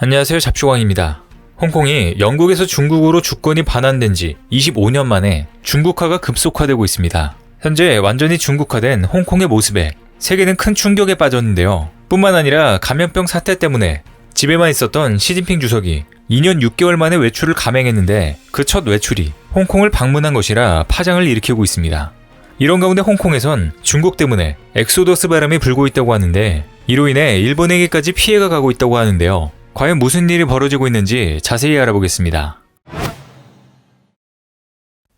안녕하세요, 잡쇼광입니다. 홍콩이 영국에서 중국으로 주권이 반환된 지 25년 만에 중국화가 급속화되고 있습니다. 현재 완전히 중국화된 홍콩의 모습에 세계는 큰 충격에 빠졌는데요. 뿐만 아니라 감염병 사태 때문에 집에만 있었던 시진핑 주석이 2년 6개월 만에 외출을 감행했는데 그 첫 외출이 홍콩을 방문한 것이라 파장을 일으키고 있습니다. 이런 가운데 홍콩에선 중국 때문에 엑소더스 바람이 불고 있다고 하는데 이로 인해 일본에게까지 피해가 가고 있다고 하는데요. 과연 무슨 일이 벌어지고 있는지 자세히 알아보겠습니다.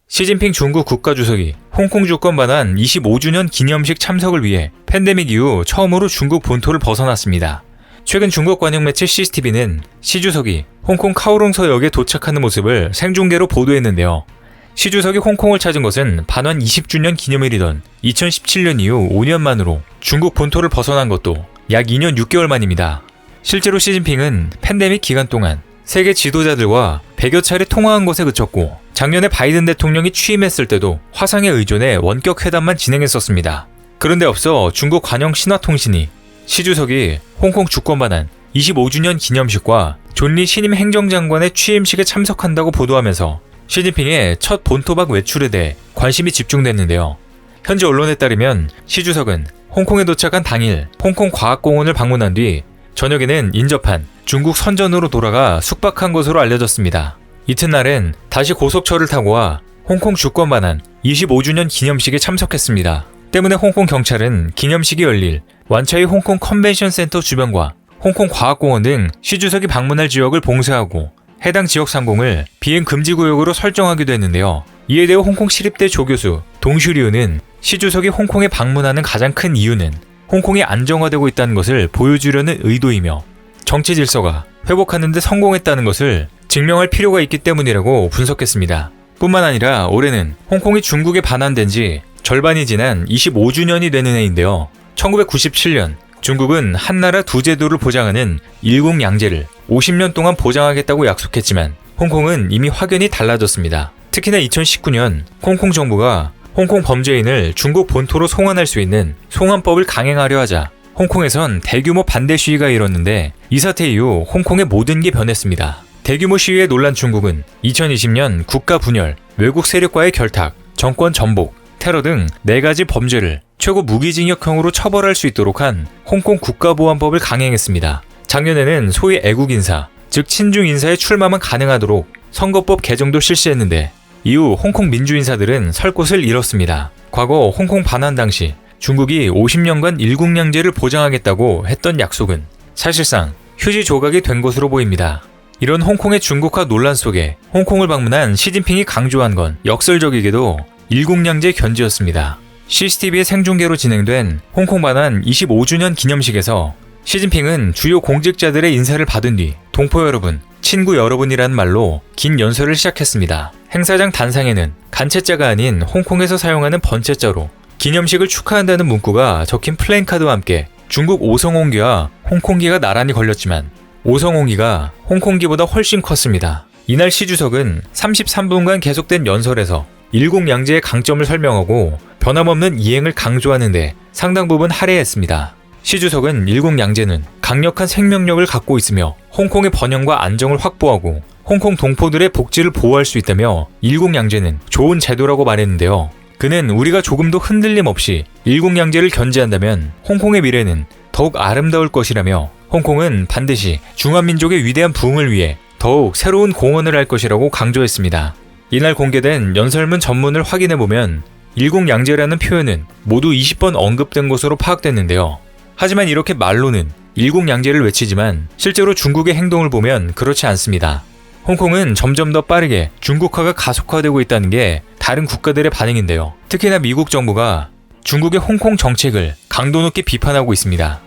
시진핑 중국 국가주석이 홍콩 주권 반환 25주년 기념식 참석을 위해 팬데믹 이후 처음으로 중국 본토를 벗어났습니다. 최근 중국 관영 매체 CCTV는 시 주석이 홍콩 카오롱서역에 도착하는 모습을 생중계로 보도했는데요. 시 주석이 홍콩을 찾은 것은 반환 20주년 기념일이던 2017년 이후 5년 만으로 중국 본토를 벗어난 것도 약 2년 6개월 만입니다. 실제로 시진핑은 팬데믹 기간 동안 세계 지도자들과 100여 차례 통화한 것에 그쳤고 작년에 바이든 대통령이 취임했을 때도 화상에 의존해 원격 회담만 진행했었습니다. 그런데 앞서 중국 관영 신화통신이 시 주석이 홍콩 주권 반환 25주년 기념식과 존리 신임 행정장관의 취임식에 참석한다고 보도하면서 시진핑의 첫 본토 밖 외출에 대해 관심이 집중됐는데요. 현지 언론에 따르면 시 주석은 홍콩에 도착한 당일 홍콩 과학공원을 방문한 뒤 저녁에는 인접한 중국 선전으로 돌아가 숙박한 것으로 알려졌습니다. 이튿날엔 다시 고속철을 타고 와 홍콩 주권 반환 25주년 기념식에 참석했습니다. 때문에 홍콩 경찰은 기념식이 열릴 완차이 홍콩 컨벤션 센터 주변과 홍콩 과학공원 등 시 주석이 방문할 지역을 봉쇄하고 해당 지역 상공을 비행 금지 구역으로 설정하기도 했는데요. 이에 대해 홍콩 시립대 조교수 동슈리우는 시 주석이 홍콩에 방문하는 가장 큰 이유는 홍콩이 안정화되고 있다는 것을 보여주려는 의도이며 정치 질서가 회복하는 데 성공했다는 것을 증명할 필요가 있기 때문이라고 분석했습니다. 뿐만 아니라 올해는 홍콩이 중국에 반환된 지 절반이 지난 25주년이 되는 해인데요. 1997년 중국은 한나라 두 제도를 보장하는 일국양제를 50년 동안 보장하겠다고 약속했지만 홍콩은 이미 확연히 달라졌습니다. 특히나 2019년 홍콩 정부가 홍콩 범죄인을 중국 본토로 송환할 수 있는 송환법을 강행하려 하자 홍콩에선 대규모 반대 시위가 일었는데 이 사태 이후 홍콩의 모든 게 변했습니다. 대규모 시위에 놀란 중국은 2020년 국가 분열, 외국 세력과의 결탁, 정권 전복, 테러 등 4가지 범죄를 최고 무기징역형으로 처벌할 수 있도록 한 홍콩 국가보안법을 강행했습니다. 작년에는 소위 애국인사, 즉 친중인사의 출마만 가능하도록 선거법 개정도 실시했는데 이후 홍콩 민주인사들은 설 곳을 잃었습니다. 과거 홍콩 반환 당시 중국이 50년간 일국양제를 보장하겠다고 했던 약속은 사실상 휴지 조각이 된 것으로 보입니다. 이런 홍콩의 중국화 논란 속에 홍콩을 방문한 시진핑이 강조한 건 역설적이게도 일국양제 견지였습니다. CCTV의 생중계로 진행된 홍콩 반환 25주년 기념식에서 시진핑은 주요 공직자들의 인사를 받은 뒤 동포 여러분, 친구 여러분이라는 말로 긴 연설을 시작했습니다. 행사장 단상에는 간체자가 아닌 홍콩에서 사용하는 번체자로 기념식을 축하한다는 문구가 적힌 플래카드와 함께 중국 오성홍기와 홍콩기가 나란히 걸렸지만 오성홍기가 홍콩기보다 훨씬 컸습니다. 이날 시 주석은 33분간 계속된 연설에서 일국양제의 강점을 설명하고 변함없는 이행을 강조하는데 상당 부분 할애했습니다. 시 주석은 일국양제는 강력한 생명력을 갖고 있으며 홍콩의 번영과 안정을 확보하고 홍콩 동포들의 복지를 보호할 수 있다며 일국양제는 좋은 제도라고 말했는데요. 그는 우리가 조금도 흔들림 없이 일국양제를 견지한다면 홍콩의 미래는 더욱 아름다울 것이라며 홍콩은 반드시 중화민족의 위대한 부흥을 위해 더욱 새로운 공헌을 할 것이라고 강조했습니다. 이날 공개된 연설문 전문을 확인해보면 일국양제라는 표현은 모두 20번 언급된 것으로 파악됐는데요. 하지만 이렇게 말로는 일국양제를 외치지만 실제로 중국의 행동을 보면 그렇지 않습니다. 홍콩은 점점 더 빠르게 중국화가 가속화되고 있다는 게 다른 국가들의 반응인데요. 특히나 미국 정부가 중국의 홍콩 정책을 강도 높게 비판하고 있습니다.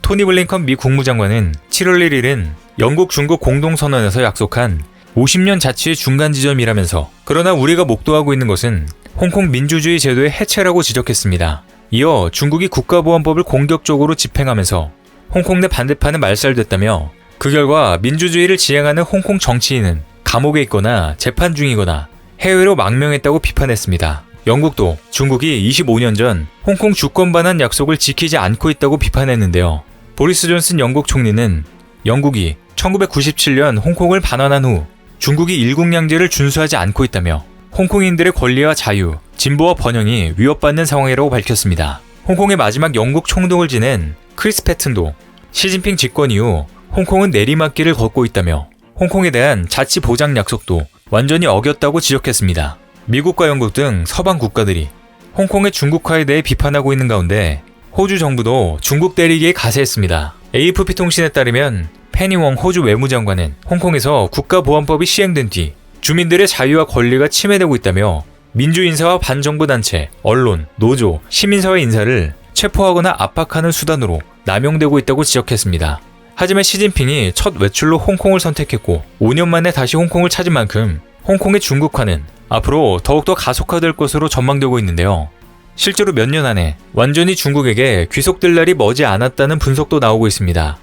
토니 블링컨 미 국무장관은 7월 1일은 영국 중국 공동선언에서 약속한 50년 자치의 중간 지점이라면서 그러나 우리가 목도하고 있는 것은 홍콩 민주주의 제도의 해체라고 지적했습니다. 이어 중국이 국가보안법을 공격적으로 집행하면서 홍콩 내 반대파는 말살됐다며 그 결과 민주주의를 지향하는 홍콩 정치인은 감옥에 있거나 재판 중이거나 해외로 망명했다고 비판했습니다. 영국도 중국이 25년 전 홍콩 주권 반환 약속을 지키지 않고 있다고 비판했는데요. 보리스 존슨 영국 총리는 영국이 1997년 홍콩을 반환한 후 중국이 일국량제를 준수하지 않고 있다며 홍콩인들의 권리와 자유, 진보와 번영이 위협받는 상황이라고 밝혔습니다. 홍콩의 마지막 영국 총독을 지낸 크리스 패튼도 시진핑 집권 이후 홍콩은 내리막길을 걷고 있다며 홍콩에 대한 자치 보장 약속도 완전히 어겼다고 지적했습니다. 미국과 영국 등 서방 국가들이 홍콩의 중국화에 대해 비판하고 있는 가운데 호주 정부도 중국 때리기에 가세했습니다. AFP 통신에 따르면 페니 웡 호주 외무장관은 홍콩에서 국가보안법이 시행된 뒤 주민들의 자유와 권리가 침해되고 있다며 민주인사와 반정부 단체, 언론, 노조, 시민사회 인사를 체포하거나 압박하는 수단으로 남용되고 있다고 지적했습니다. 하지만 시진핑이 첫 외출로 홍콩을 선택했고 5년 만에 다시 홍콩을 찾은 만큼 홍콩의 중국화는 앞으로 더욱더 가속화될 것으로 전망되고 있는데요. 실제로 몇 년 안에 완전히 중국에게 귀속될 날이 머지 않았다는 분석도 나오고 있습니다.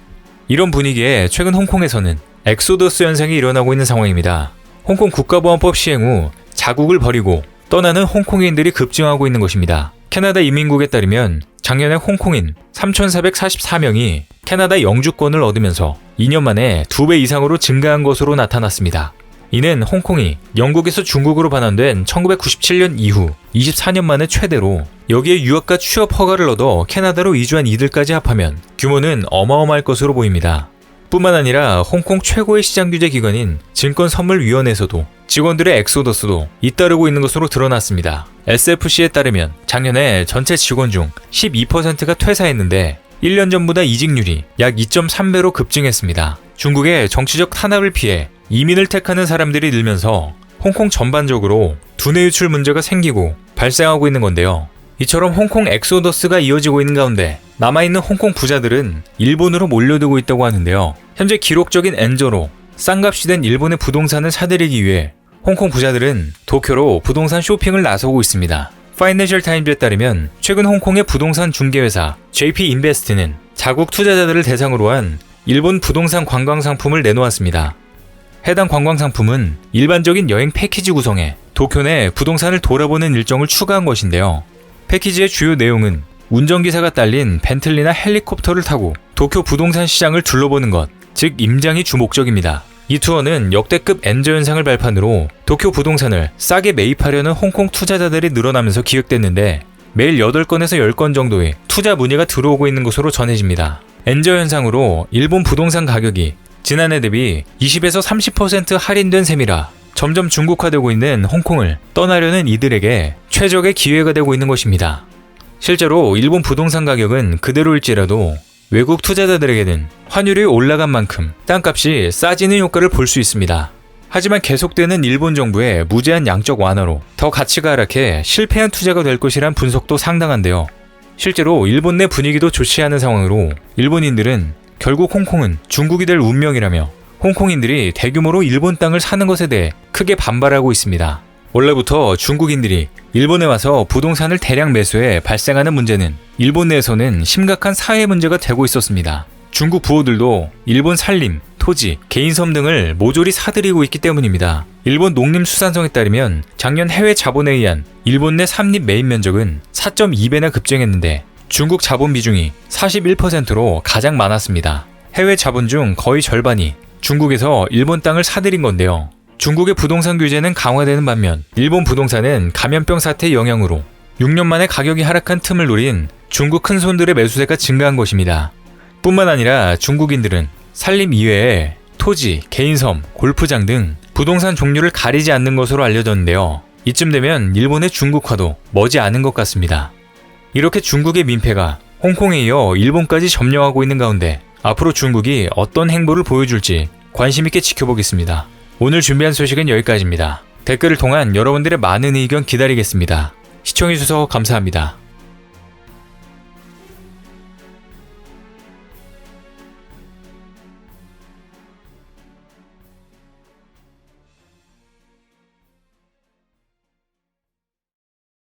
이런 분위기에 최근 홍콩에서는 엑소더스 현상이 일어나고 있는 상황입니다. 홍콩 국가보안법 시행 후 자국을 버리고 떠나는 홍콩인들이 급증하고 있는 것입니다. 캐나다 이민국에 따르면 작년에 홍콩인 3,444명이 캐나다 영주권을 얻으면서 2년 만에 2배 이상으로 증가한 것으로 나타났습니다. 이는 홍콩이 영국에서 중국으로 반환된 1997년 이후 24년 만에 최대로 여기에 유학과 취업 허가를 얻어 캐나다로 이주한 이들까지 합하면 규모는 어마어마할 것으로 보입니다. 뿐만 아니라 홍콩 최고의 시장 규제 기관인 증권선물위원회에서도 직원들의 엑소더스도 잇따르고 있는 것으로 드러났습니다. SFC에 따르면 작년에 전체 직원 중 12%가 퇴사했는데 1년 전보다 이직률이 약 2.3배로 급증했습니다. 중국의 정치적 탄압을 피해 이민을 택하는 사람들이 늘면서 홍콩 전반적으로 두뇌 유출 문제가 생기고 발생하고 있는 건데요. 이처럼 홍콩 엑소더스가 이어지고 있는 가운데 남아있는 홍콩 부자들은 일본으로 몰려들고 있다고 하는데요. 현재 기록적인 엔저로 싼값이 된 일본의 부동산을 사들이기 위해 홍콩 부자들은 도쿄로 부동산 쇼핑을 나서고 있습니다. 파이낸셜 타임즈에 따르면 최근 홍콩의 부동산 중개회사 JP 인베스트는 자국 투자자들을 대상으로 한 일본 부동산 관광 상품을 내놓았습니다. 해당 관광 상품은 일반적인 여행 패키지 구성에 도쿄 내 부동산을 돌아보는 일정을 추가한 것인데요. 패키지의 주요 내용은 운전기사가 딸린 벤틀리나 헬리콥터를 타고 도쿄 부동산 시장을 둘러보는 것, 즉 임장이 주 목적입니다. 이 투어는 역대급 엔저 현상을 발판으로 도쿄 부동산을 싸게 매입하려는 홍콩 투자자들이 늘어나면서 기획됐는데 매일 8건에서 10건 정도의 투자 문의가 들어오고 있는 것으로 전해집니다. 엔저 현상으로 일본 부동산 가격이 지난해 대비 20에서 30% 할인된 셈이라 점점 중국화되고 있는 홍콩을 떠나려는 이들에게 최적의 기회가 되고 있는 것입니다. 실제로 일본 부동산 가격은 그대로일지라도 외국 투자자들에게는 환율이 올라간 만큼 땅값이 싸지는 효과를 볼 수 있습니다. 하지만 계속되는 일본 정부의 무제한 양적 완화로 더 가치가 하락해 실패한 투자가 될 것이란 분석도 상당한데요. 실제로 일본 내 분위기도 좋지 않은 상황으로 일본인들은 결국 홍콩은 중국이 될 운명이라며 홍콩인들이 대규모로 일본 땅을 사는 것에 대해 크게 반발하고 있습니다. 원래부터 중국인들이 일본에 와서 부동산을 대량 매수해 발생하는 문제는 일본 내에서는 심각한 사회 문제가 되고 있었습니다. 중국 부호들도 일본 산림, 토지, 개인섬 등을 모조리 사들이고 있기 때문입니다. 일본 농림수산성에 따르면 작년 해외 자본에 의한 일본 내 삼립 매입 면적은 4.2배나 급증했는데 중국 자본 비중이 41%로 가장 많았습니다. 해외 자본 중 거의 절반이 중국에서 일본 땅을 사들인 건데요. 중국의 부동산 규제는 강화되는 반면 일본 부동산은 감염병 사태의 영향으로 6년 만에 가격이 하락한 틈을 노린 중국 큰손들의 매수세가 증가한 것입니다. 뿐만 아니라 중국인들은 산림 이외에 토지, 개인섬, 골프장 등 부동산 종류를 가리지 않는 것으로 알려졌는데요. 이쯤 되면 일본의 중국화도 머지 않은 것 같습니다. 이렇게 중국의 민폐가 홍콩에 이어 일본까지 점령하고 있는 가운데 앞으로 중국이 어떤 행보를 보여줄지 관심 있게 지켜보겠습니다. 오늘 준비한 소식은 여기까지입니다. 댓글을 통한 여러분들의 많은 의견 기다리겠습니다. 시청해주셔서 감사합니다.